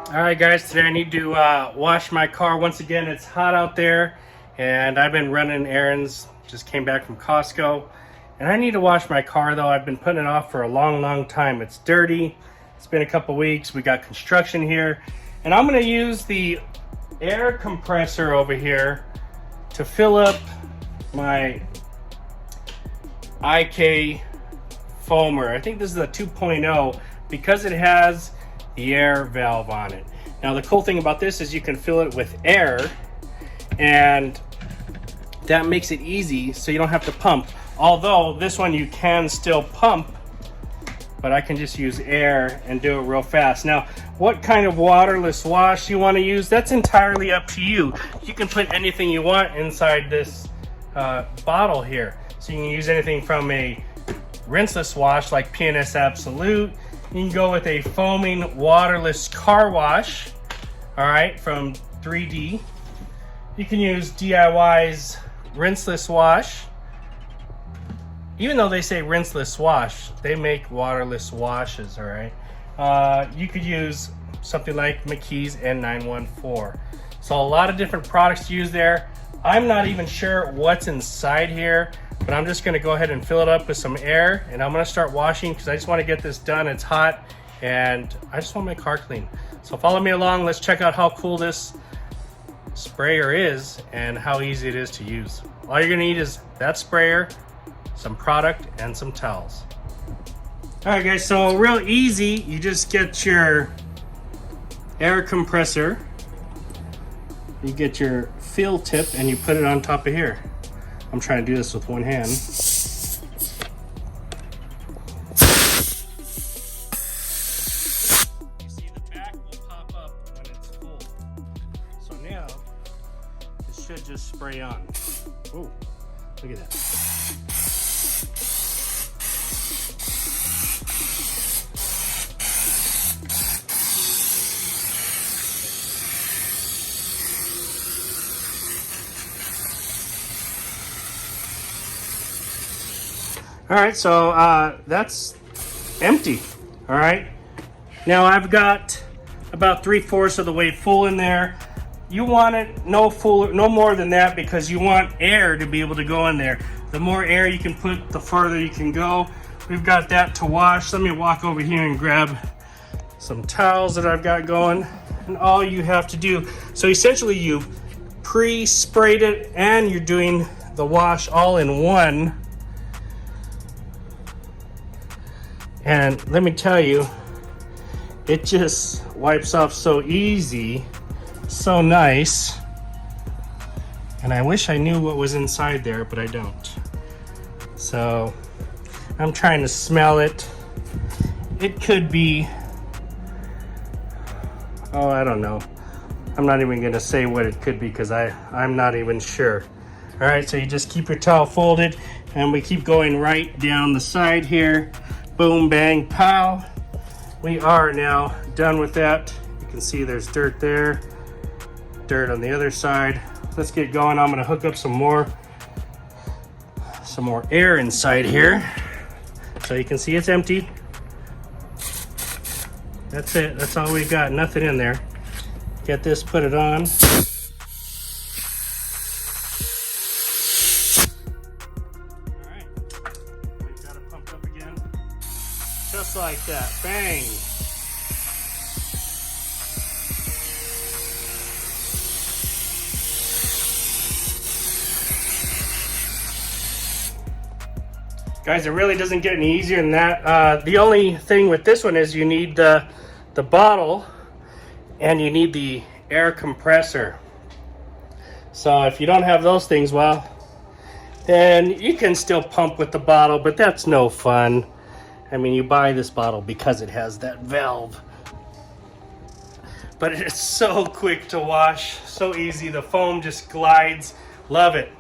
All right, guys, today I need to wash my car. Once again, it's hot out there, and I've been running errands. Just came back from Costco, and I need to wash my car, though. I've been putting it off for a long time. It's dirty. It's been a couple weeks. We got construction here, and I'm going to use the air compressor over here to fill up my IK foamer. I think this is a 2.0 because it has the air valve on it. Now the cool thing about this is you can fill it with air, and that makes it easy so you don't have to pump. Although this one you can still pump, but I can just use air and do it real fast. Now what kind of waterless wash you want to use, that's entirely up to you. You can put anything you want inside this bottle here. So you can use anything from a rinseless wash like P&S Absolute. You can go with a foaming waterless car wash, all right, from 3D. You can use DIY's rinseless wash. Even though they say rinseless wash, they make waterless washes, all right? You could use something like McKee's N914. So a lot of different products to use there. I'm not even sure what's inside here, but I'm just gonna go ahead and fill it up with some air, and I'm gonna start washing because I just wanna get this done. It's hot, and I just want my car clean. So follow me along. Let's check out how cool this sprayer is and how easy it is to use. All you're gonna need is that sprayer, some product, and some towels. All right, guys, so real easy. You just get your air compressor, you get your fill tip, and you put it on top of here. I'm trying to do this with one hand. You see the back will pop up when it's full. So now, it should just spray on. Oh, look at that. All right, so that's empty. All right, now I've got about 3/4 of the way full in there. You want it no more than that, because you want air to be able to go in there. The more air you can put, the farther you can go. We've got that to wash. Let me walk over here and grab some towels that I've got going. And all you have to do, so essentially you've pre-sprayed it and you're doing the wash all in one. And let me tell you, it just wipes off so easy, so nice. And I wish I knew what was inside there, but I don't. So I'm trying to smell it. It could be, oh, I don't know. I'm not even gonna say what it could be because I'm not even sure. All right, so you just keep your towel folded, and we keep going right down the side here. Boom, bang, pow. We are now done with that. You can see there's dirt there, dirt on the other side. Let's get going. I'm gonna hook up some more air inside here. So you can see it's empty. That's it, that's all we got, nothing in there. Get this, put it on. Just like that, bang. Guys, it really doesn't get any easier than that. The only thing with this one is you need the bottle and you need the air compressor. So if you don't have those things, well, then you can still pump with the bottle, but that's no fun. I mean, you buy this bottle because it has that valve. But it's so quick to wash, so easy. The foam just glides. Love it.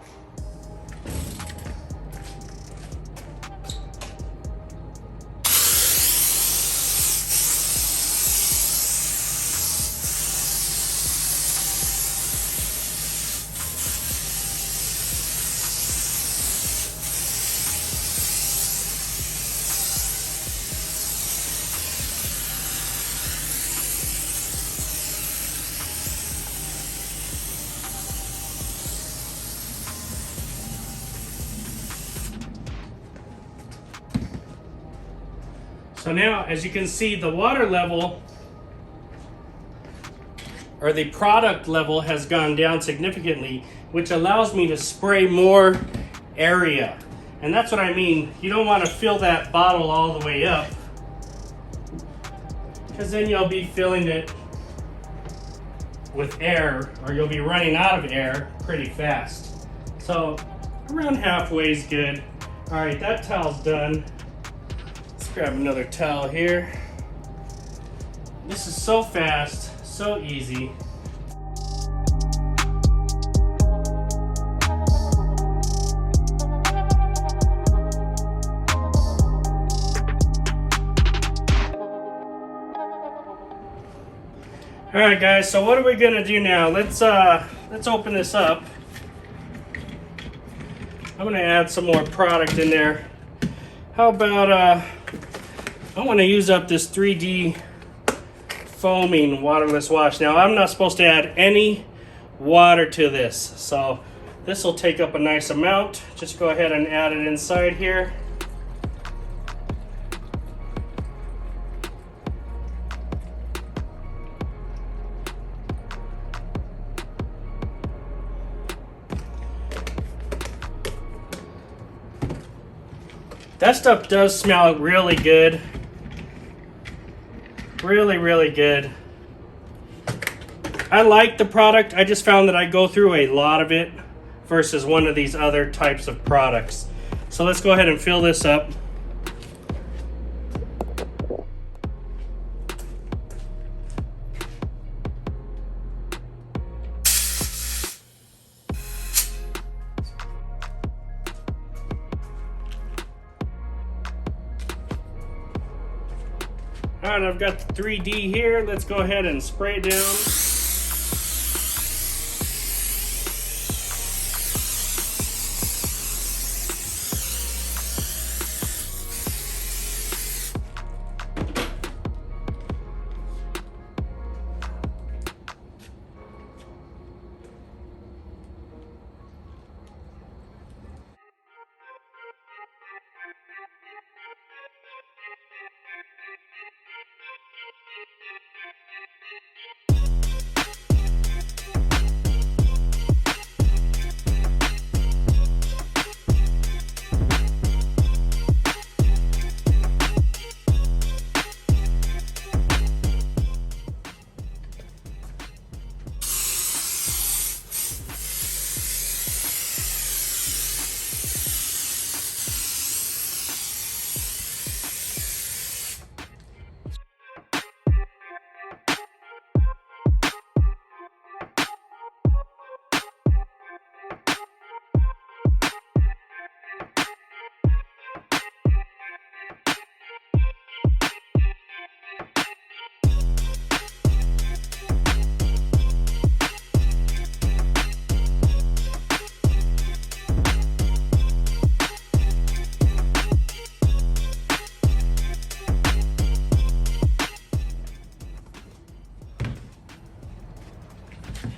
So now, as you can see, the water level, or the product level, has gone down significantly, which allows me to spray more area. And that's what I mean. You don't want to fill that bottle all the way up, because then you'll be filling it with air, or you'll be running out of air pretty fast. So around halfway is good. All right, that towel's done. Let's grab another towel here. This is so fast, so easy. All right, guys, so what are we gonna do now? Let's open this up. I'm gonna add some more product in there. How about I want to use up this 3D foaming waterless wash. Now, I'm not supposed to add any water to this, so this will take up a nice amount. Just go ahead and add it inside here. That stuff does smell really good. Really, really good. I like the product. I just found that I go through a lot of it versus one of these other types of products. So let's go ahead and fill this up. All right, I've got the 3D here. Let's go ahead and spray it down.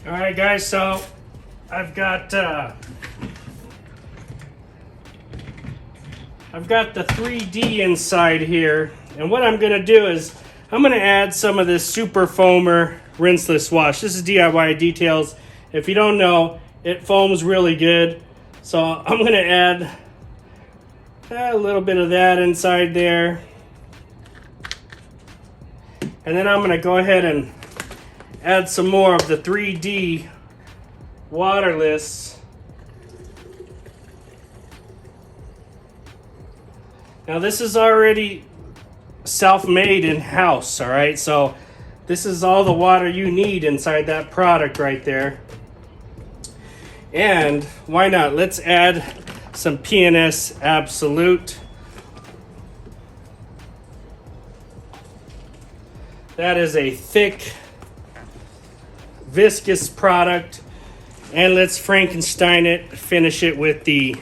All right, guys, so I've got the 3D inside here, and what I'm gonna do is I'm gonna add some of this Super Foamer rinseless wash. This is DIY Details. If you don't know, it foams really good. So I'm gonna add a little bit of that inside there. And then I'm gonna go ahead and add some more of the 3D waterless. Now this is already self-made in-house, all right? So this is all the water you need inside that product right there. And why not? Let's add some PNS Absolute. That is a thick, viscous product, and let's Frankenstein it, finish it with the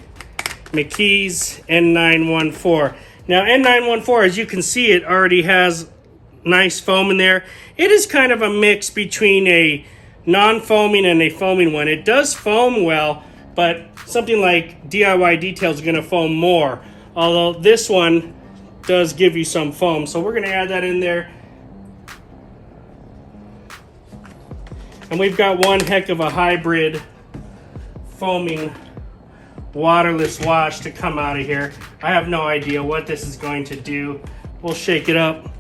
McKee's N914. Now N914, as you can see, it already has nice foam in there. It is kind of a mix between a non-foaming and a foaming one. It does foam well, but something like DIY Details is going to foam more, although this one does give you some foam. So we're gonna add that in there. And we've got one heck of a hybrid foaming waterless wash to come out of here. I have no idea what this is going to do. We'll shake it up.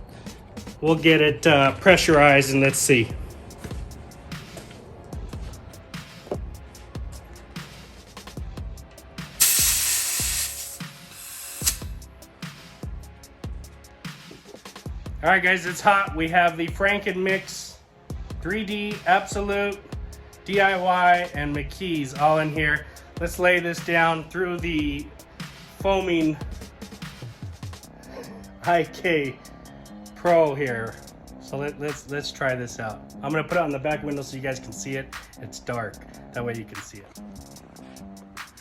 We'll get it pressurized and let's see. All right, guys, it's hot. We have the Franken mix, 3D, Absolute, DIY, and McKee's all in here. Let's lay this down through the foaming IK Pro here. So let's try this out. I'm gonna put it on the back window so you guys can see it. It's dark, that way you can see it.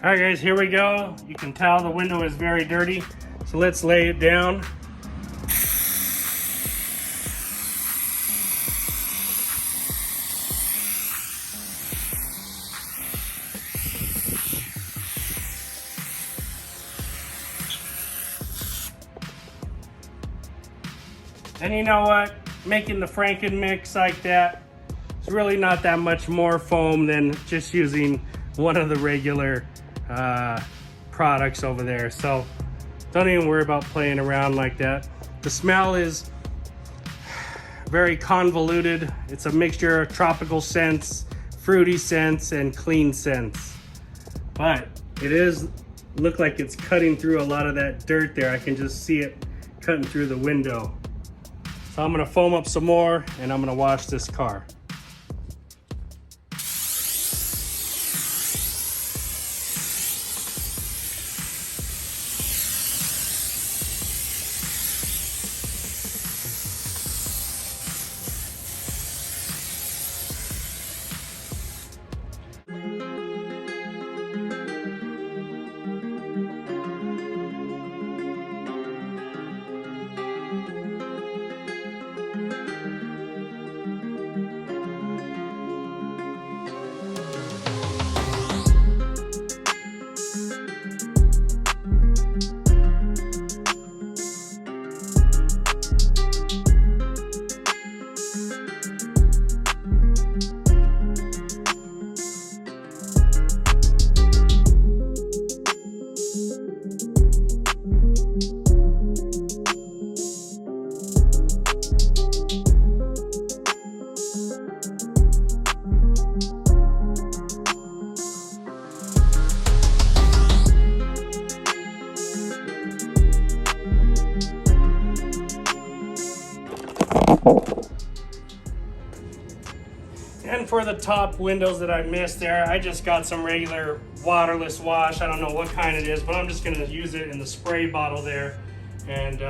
All right, guys, here we go. You can tell the window is very dirty. So let's lay it down. And you know what? Making the Franken mix like that, it's really not that much more foam than just using one of the regular products over there. So don't even worry about playing around like that. The smell is very convoluted. It's a mixture of tropical scents, fruity scents, and clean scents. But it is look like it's cutting through a lot of that dirt there. I can just see it cutting through the window. So I'm gonna foam up some more and I'm gonna wash this car. And for the top windows that I missed there, I just got some regular waterless wash. I don't know what kind it is, but I'm just gonna use it in the spray bottle there and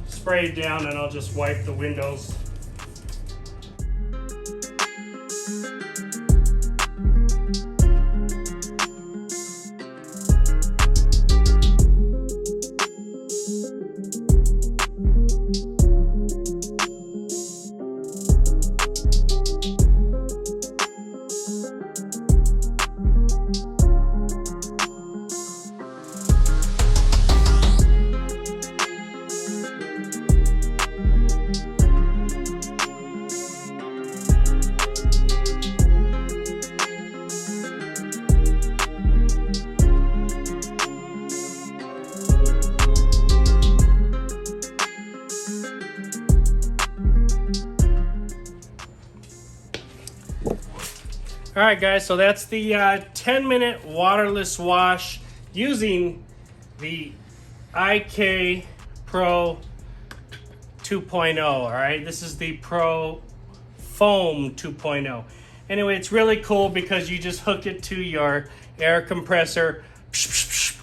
spray it down, and I'll just wipe the windows. All right, guys, so that's the 10-minute waterless wash using the IK Pro 2.0, all right? This is the Pro Foam 2.0. Anyway, it's really cool because you just hook it to your air compressor.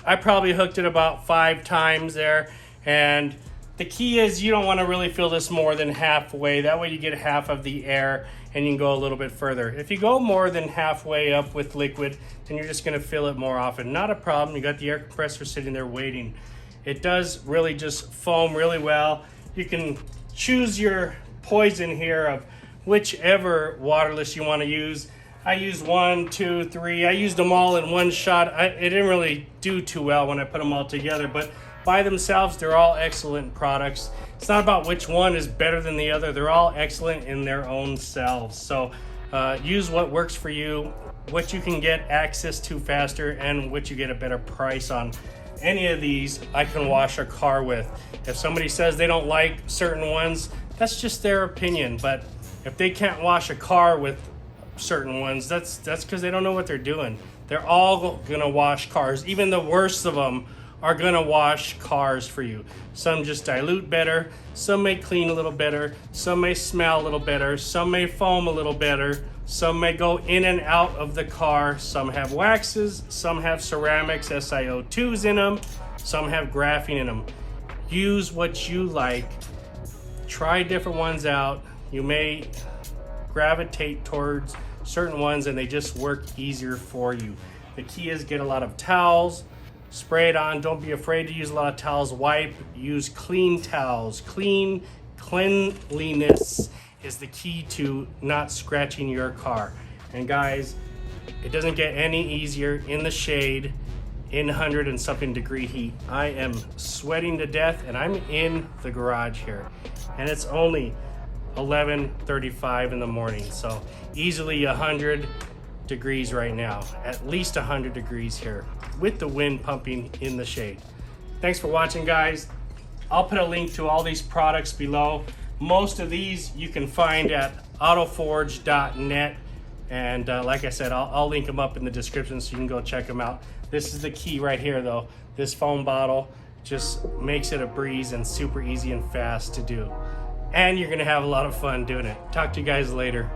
I probably hooked it about 5 times there, and the key is you don't want to really fill this more than halfway. That way you get half of the air and you can go a little bit further. If you go more than halfway up with liquid, then you're just going to fill it more often. Not a problem. You got the air compressor sitting there waiting. It does really just foam really well. You can choose your poison here of whichever waterless you want to use. I used 1, 2, 3. I used them all in one shot. It didn't really do too well when I put them all together, but by themselves, they're all excellent products. It's not about which one is better than the other. They're all excellent in their own selves. So use what works for you, what you can get access to faster, and what you get a better price on. Any of these I can wash a car with. If somebody says they don't like certain ones, that's just their opinion. But if they can't wash a car with certain ones, that's because they don't know what they're doing. They're all gonna wash cars. Even the worst of them are gonna wash cars for you. Some just dilute better, some may clean a little better, some may smell a little better, some may foam a little better, some may go in and out of the car, some have waxes, some have ceramics, SiO2s in them, some have graphene in them. Use what you like. Try different ones out. You may gravitate towards certain ones and they just work easier for you. The key is get a lot of towels, spray it on. Don't be afraid to use a lot of towels. Wipe, use clean towels. Cleanliness is the key to not scratching your car. And guys, it doesn't get any easier in the shade in 100 and something degree heat. I am sweating to death and I'm in the garage here and it's only 11:35 in the morning, so easily 100 degrees right now, at least 100 degrees here with the wind pumping in the shade. Thanks for watching, guys. I'll put a link to all these products below. Most of these you can find at autoforge.net, and like I said, I'll link them up in the description so you can go check them out. This is the key right here though. This foam bottle just makes it a breeze and super easy and fast to do. And you're gonna have a lot of fun doing it. Talk to you guys later.